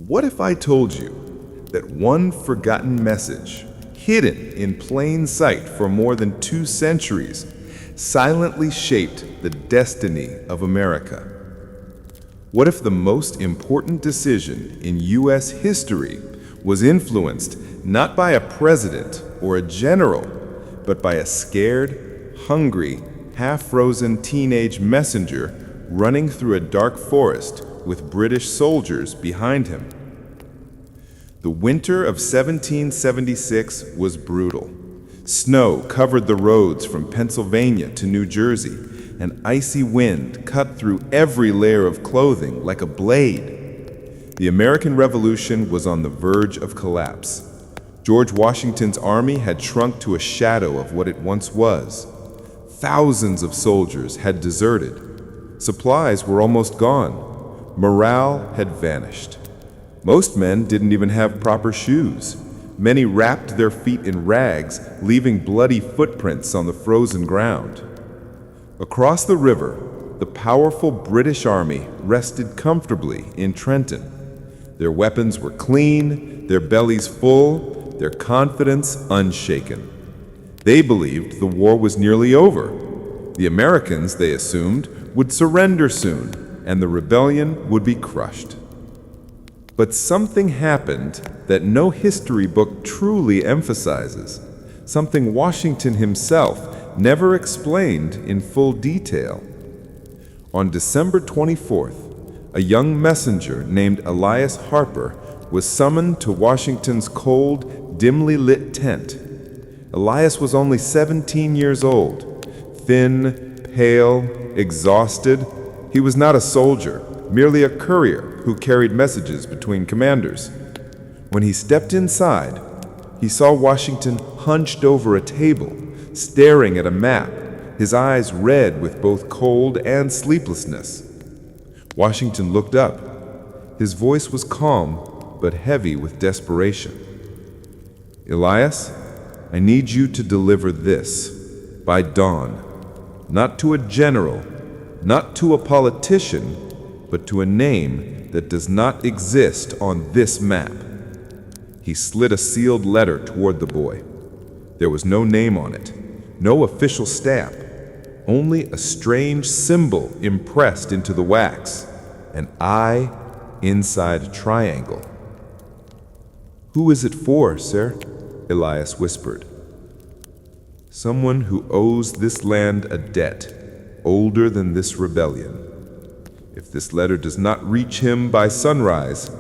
What if I told you that one forgotten message, hidden in plain sight for more than 2 centuries, silently shaped the destiny of America? What if the most important decision in U.S. history was influenced not by a president or a general, but by a scared, hungry, half-frozen teenage messenger running through a dark forest with British soldiers behind him? The winter of 1776 was brutal. Snow covered the roads from Pennsylvania to New Jersey. An icy wind cut through every layer of clothing like a blade. The American Revolution was on the verge of collapse. George Washington's army had shrunk to a shadow of what it once was. Thousands of soldiers had deserted. Supplies were almost gone. Morale had vanished. Most men didn't even have proper shoes. Many wrapped their feet in rags, leaving bloody footprints on the frozen ground. Across the river, the powerful British Army rested comfortably in Trenton. Their weapons were clean, their bellies full, their confidence unshaken. They believed the war was nearly over. The Americans, they assumed, would surrender soon, and the rebellion would be crushed. But something happened that no history book truly emphasizes, something Washington himself never explained in full detail. On December 24th, a young messenger named Elias Harper was summoned to Washington's cold, dimly lit tent. Elias was only 17 years old. Thin, pale, exhausted, he was not a soldier, merely a courier who carried messages between commanders. When he stepped inside, he saw Washington hunched over a table, staring at a map, his eyes red with both cold and sleeplessness. Washington looked up. His voice was calm, but heavy with desperation. "Elias, I need you to deliver this by dawn, not to a general, not to a politician, but to a name that does not exist on this map." He slid a sealed letter toward the boy. There was no name on it, no official stamp, only a strange symbol impressed into the wax, an eye inside a triangle. "Who is it for, sir?" Elias whispered. "Someone who owes this land a debt older than this rebellion. If this letter does not reach him by sunrise,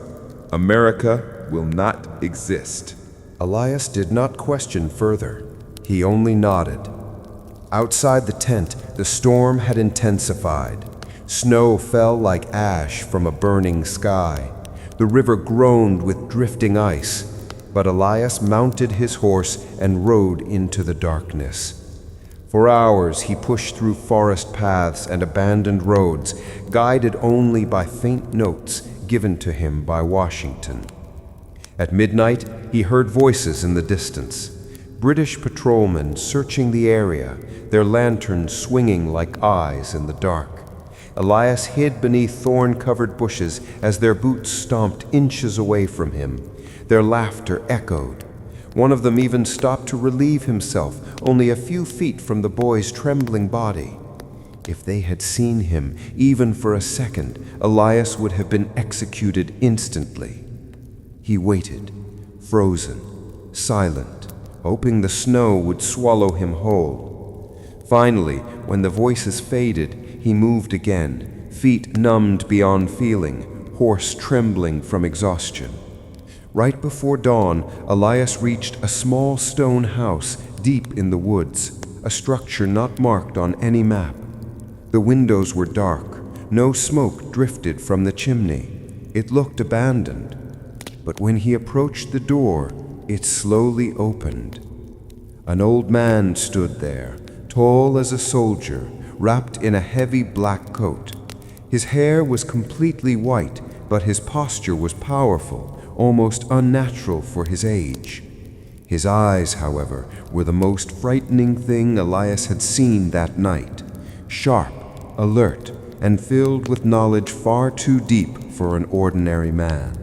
America will not exist." Elias did not question further. He only nodded. Outside the tent, the storm had intensified. Snow fell like ash from a burning sky. The river groaned with drifting ice, but Elias mounted his horse and rode into the darkness. For hours he pushed through forest paths and abandoned roads, guided only by faint notes given to him by Washington. At midnight, he heard voices in the distance. British patrolmen searching the area, their lanterns swinging like eyes in the dark. Elias hid beneath thorn-covered bushes as their boots stomped inches away from him. Their laughter echoed. One of them even stopped to relieve himself only a few feet from the boy's trembling body. If they had seen him, even for a second, Elias would have been executed instantly. He waited, frozen, silent, hoping the snow would swallow him whole. Finally, when the voices faded, he moved again, feet numbed beyond feeling, horse trembling from exhaustion. Right before dawn, Elias reached a small stone house deep in the woods, a structure not marked on any map. The windows were dark. No smoke drifted from the chimney. It looked abandoned. But when he approached the door, it slowly opened. An old man stood there, tall as a soldier, wrapped in a heavy black coat. His hair was completely white, but his posture was powerful, almost unnatural for his age. His eyes, however, were the most frightening thing Elias had seen that night, sharp, alert, and filled with knowledge far too deep for an ordinary man.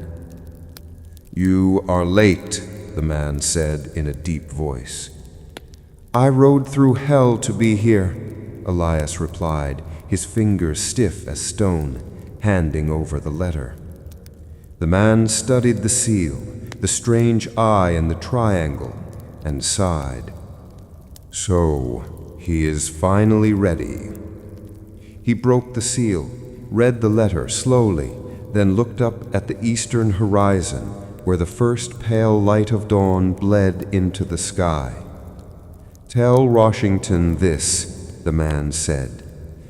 "You are late," the man said in a deep voice. "I rode through hell to be here," Elias replied, his fingers stiff as stone, handing over the letter. The man studied the seal, the strange eye and the triangle, and sighed. So, he is finally ready. He broke the seal, read the letter slowly, then looked up at the eastern horizon, where the first pale light of dawn bled into the sky. "Tell Washington this," the man said.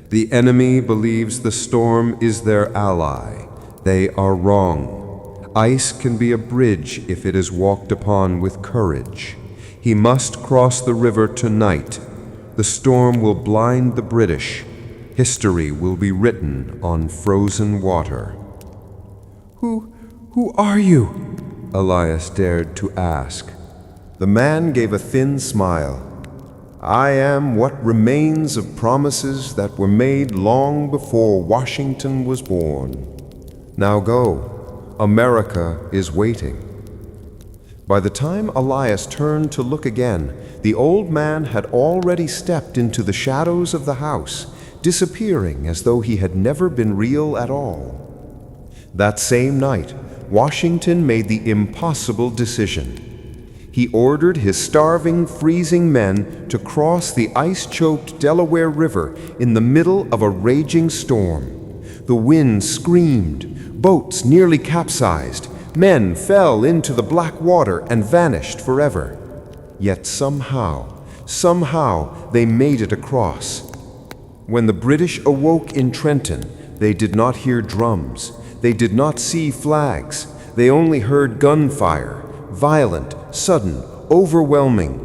"The enemy believes the storm is their ally. They are wrong. Ice can be a bridge if it is walked upon with courage. He must cross the river tonight. The storm will blind the British. History will be written on frozen water." Who are you?" Elias dared to ask. The man gave a thin smile. "I am what remains of promises that were made long before Washington was born. Now go. America is waiting." By the time Elias turned to look again, the old man had already stepped into the shadows of the house, disappearing as though he had never been real at all. That same night, Washington made the impossible decision. He ordered his starving, freezing men to cross the ice-choked Delaware River in the middle of a raging storm. The wind screamed, boats nearly capsized, men fell into the black water and vanished forever. Yet somehow they made it across. When the British awoke in Trenton, they did not hear drums. They did not see flags. They only heard gunfire, violent, sudden, overwhelming.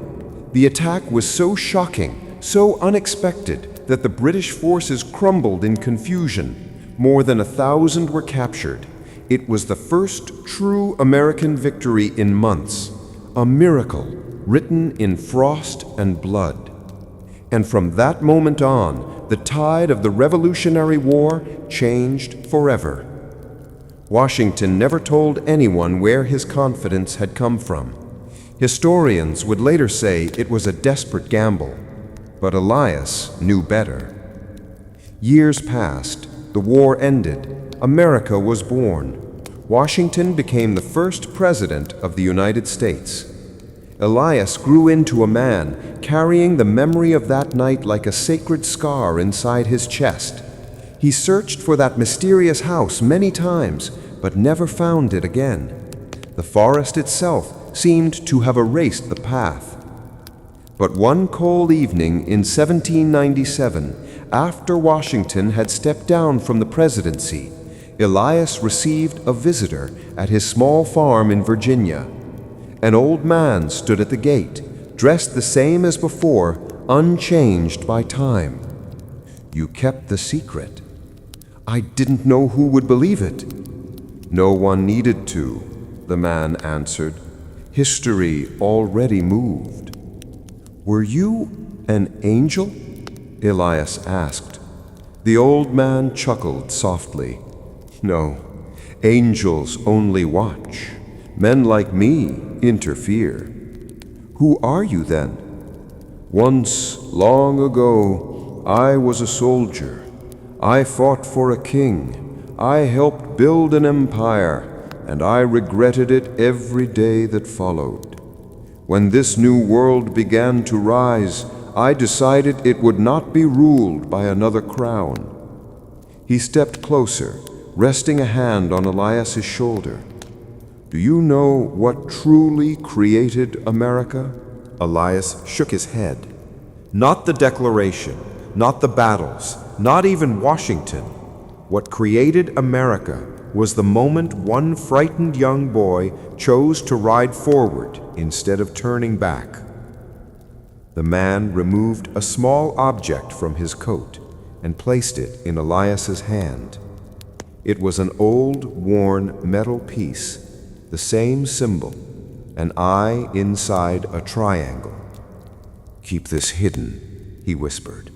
The attack was so shocking, so unexpected, that the British forces crumbled in confusion. More than 1,000 were captured. It was the first true American victory in months, a miracle written in frost and blood. And from that moment on, the tide of the Revolutionary War changed forever. Washington never told anyone where his confidence had come from. Historians would later say it was a desperate gamble, but Elias knew better. Years passed, the war ended, America was born. Washington became the first president of the United States. Elias grew into a man, carrying the memory of that night like a sacred scar inside his chest. He searched for that mysterious house many times, but never found it again. The forest itself seemed to have erased the path. But one cold evening in 1797, after Washington had stepped down from the presidency, Elias received a visitor at his small farm in Virginia. An old man stood at the gate, dressed the same as before, unchanged by time. "You kept the secret." "I didn't know who would believe it." "No one needed to," the man answered. "History already moved." "Were you an angel?" Elias asked. The old man chuckled softly. "No, angels only watch. Men like me interfere." "Who are you then?" "Once, long ago, I was a soldier. I fought for a king. I helped build an empire, and I regretted it every day that followed. When this new world began to rise, I decided it would not be ruled by another crown." He stepped closer, resting a hand on Elias's shoulder. "Do you know what truly created America?" Elias shook his head. "Not the Declaration, not the battles, not even Washington. What created America was the moment one frightened young boy chose to ride forward instead of turning back." The man removed a small object from his coat and placed it in Elias's hand. It was an old, worn metal piece, the same symbol, an eye inside a triangle. "Keep this hidden," he whispered.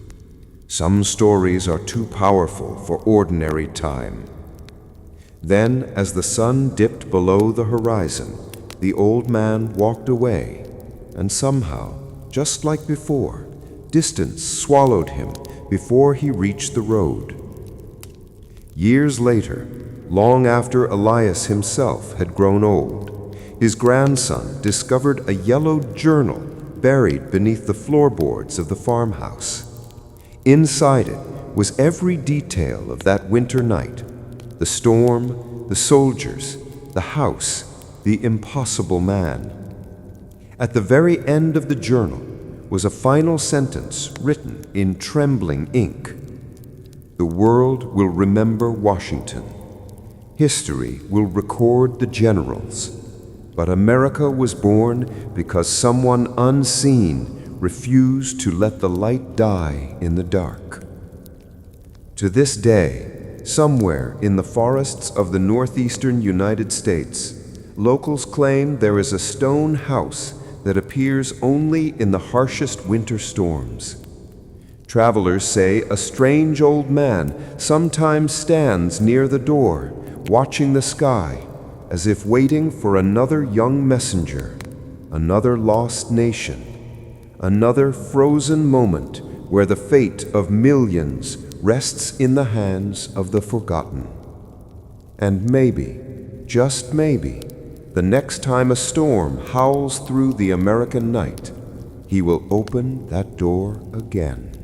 "Some stories are too powerful for ordinary time." Then, as the sun dipped below the horizon, the old man walked away, and somehow, just like before, distance swallowed him before he reached the road. Years later, long after Elias himself had grown old, his grandson discovered a yellowed journal buried beneath the floorboards of the farmhouse. Inside it was every detail of that winter night: the storm, the soldiers, the house, the impossible man. At the very end of the journal was a final sentence written in trembling ink. The world will remember Washington. History will record the generals. But America was born because someone unseen refused to let the light die in the dark. To this day, somewhere in the forests of the northeastern United States, locals claim there is a stone house that appears only in the harshest winter storms. Travelers say a strange old man sometimes stands near the door, watching the sky, as if waiting for another young messenger, another lost nation, another frozen moment where the fate of millions rests in the hands of the forgotten. And maybe, just maybe, the next time a storm howls through the American night, he will open that door again.